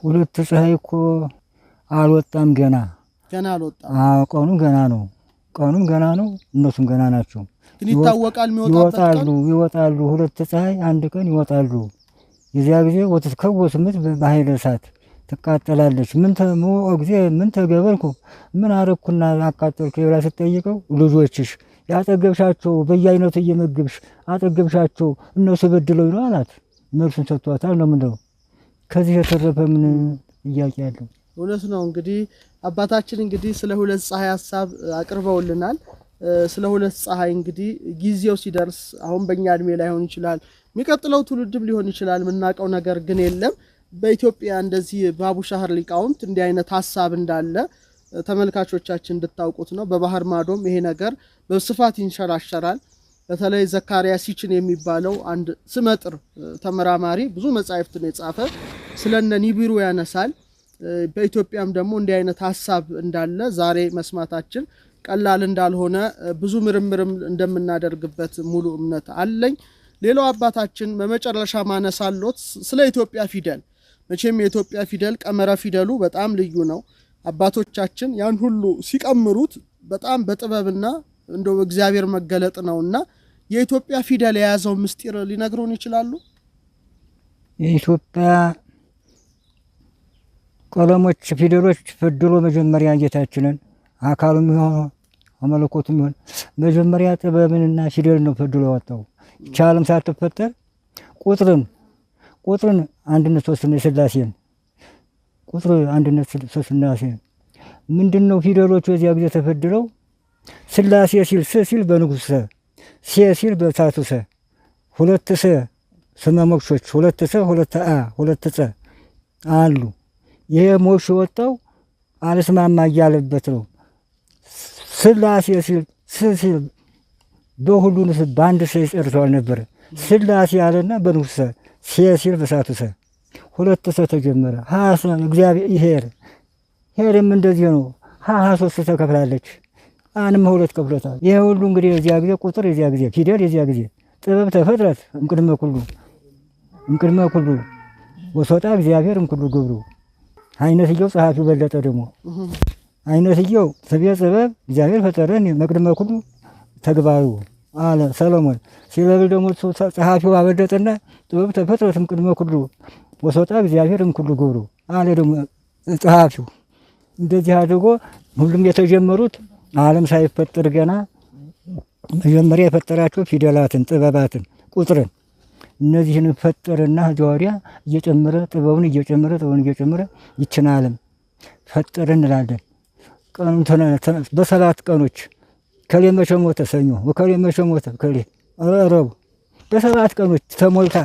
ሁለት ፀሐይ እኮ አልወጣም ገና አልወጣም። ቀኑ ገና ነው። ቀኑም ገና ነው። እነሱም ገና ናቸው። ግን ይታወቃል የሚወጣበት ቀን ይወጣሉ። ሁለት ፀሐይ አንድ ቀን ይወጣሉ። የዚያ ጊዜ ወትትከወስ ምት በኃይለ እሳት ትቃጠላለች። ምን ተገበርኩ ምን አረኩና አቃጠልኩ ብላ ስትጠይቀው ልጆችሽ ያጠገብሻቸው በየአይነቱ እየመገብሽ አጠገብሻቸው እነሱ በድለው ነው አላት። መልሱን ሰጥቷታል ነው ምንድነው? ከዚህ የተረፈ ምን ጥያቄ አለው? እውነት ነው። እንግዲህ አባታችን እንግዲህ ስለ ሁለት ፀሐይ ሐሳብ አቅርበውልናል። ስለ ሁለት ፀሐይ እንግዲህ ጊዜው ሲደርስ አሁን በእኛ እድሜ ላይሆን ይችላል፣ የሚቀጥለው ትውልድም ሊሆን ይችላል፣ የምናውቀው ነገር ግን የለም። በኢትዮጵያ እንደዚህ በአቡሻህር ሊቃውንት እንዲህ አይነት ሐሳብ እንዳለ ተመልካቾቻችን እንድታውቁት ነው። በባህር ማዶም ይሄ ነገር በስፋት ይንሸራሸራል። በተለይ ዘካርያስ ሲችን የሚባለው አንድ ስመጥር ተመራማሪ ብዙ መጻሕፍትን የጻፈ ስለነ ኒቢሩ ያነሳል። በኢትዮጵያም ደግሞ እንዲህ አይነት ሐሳብ እንዳለ ዛሬ መስማታችን ቀላል እንዳልሆነ ብዙ ምርምርም እንደምናደርግበት ሙሉ እምነት አለኝ። ሌላው አባታችን በመጨረሻ ማነሳሎት ስለ ኢትዮጵያ ፊደል፣ መቼም የኢትዮጵያ ፊደል ቀመረ ፊደሉ በጣም ልዩ ነው። አባቶቻችን ያን ሁሉ ሲቀምሩት በጣም በጥበብና እንደው እግዚአብሔር መገለጥ ነውና የኢትዮጵያ ፊደል የያዘው ምስጢር ሊነግሩን ይችላሉ? የኢትዮጵያ ቀለሞች ፊደሎች ፈድሎ መጀመሪያ ጌታችንን አካሉም ይሆን አመለኮቱም ይሆን መጀመሪያ ጥበብንና ፊደል ነው ፈድሎ ያወጣው። ቻለም ሳትፈጠር ቁጥርን አንድነት ሶስትና የሥላሴን ቁጥር አንድነት ሶስትና ምንድነው? ፊደሎቹ የዚያ ጊዜ ተፈድለው ሥላሴ ሲል ሲል በንጉሥ ሴ ሲል በሳቱ ሁለት ስመ ሞክሾች ሁለት ሁለት ሁለት አሉ። ይሄ ሞክሽ ወጣው አልስማማ እያለበት ነው። ሥላሴ ሲል በሁሉን በአንድ ይጨርሰዋል ነበር። ሥላሴ ያለና በንጉሥ ሴ ሲል በሳቱ ሁለት ተጀመረ። እግዚአብሔር ሄርም እንደዚህ ነው። ሶስት ተከፍላለች። አንም ሁለት ከፍሎታል። ይሄ ሁሉ እንግዲህ የዚያ ጊዜ ቁጥር የዚያ ጊዜ ፊደል የዚያ ጊዜ ጥበብ ተፈጥረት እምቅድመ ኩሉ ወሶጣ እግዚአብሔር እምኩሉ ግብሩ። አይነትየው ጸሐፊው በለጠ ደግሞ አይነትየው ሰብየ ጥበብ እግዚአብሔር ፈጠረን መቅድመ ኩሉ ተግባሩ አለ ሰሎሞን። ሲለብል ደግሞ ጸሐፊው አበለጠና ጥበብ ተፈጥረት እምቅድመ ኩሉ ወሶጣ እግዚአብሔር እምኩሉ ግብሩ አለ ደግሞ ጸሐፊው። እንደዚህ አድርጎ ሁሉም የተጀመሩት ዓለም ሳይፈጠር ገና መጀመሪያ የፈጠራቸው ፊደላትን፣ ጥበባትን፣ ቁጥርን እነዚህን ፈጠረና ወዲያ እየጨመረ ጥበቡን እየጨመረ ይችን ዓለም ፈጠረ እንላለን። ቀኑን በሰባት ቀኖች ከሌ መቼ ሞተ ሰኞ፣ ወከሌ መቼ ሞተ ከሌ ረቡዕ፣ በሰባት ቀኖች ተሞልታ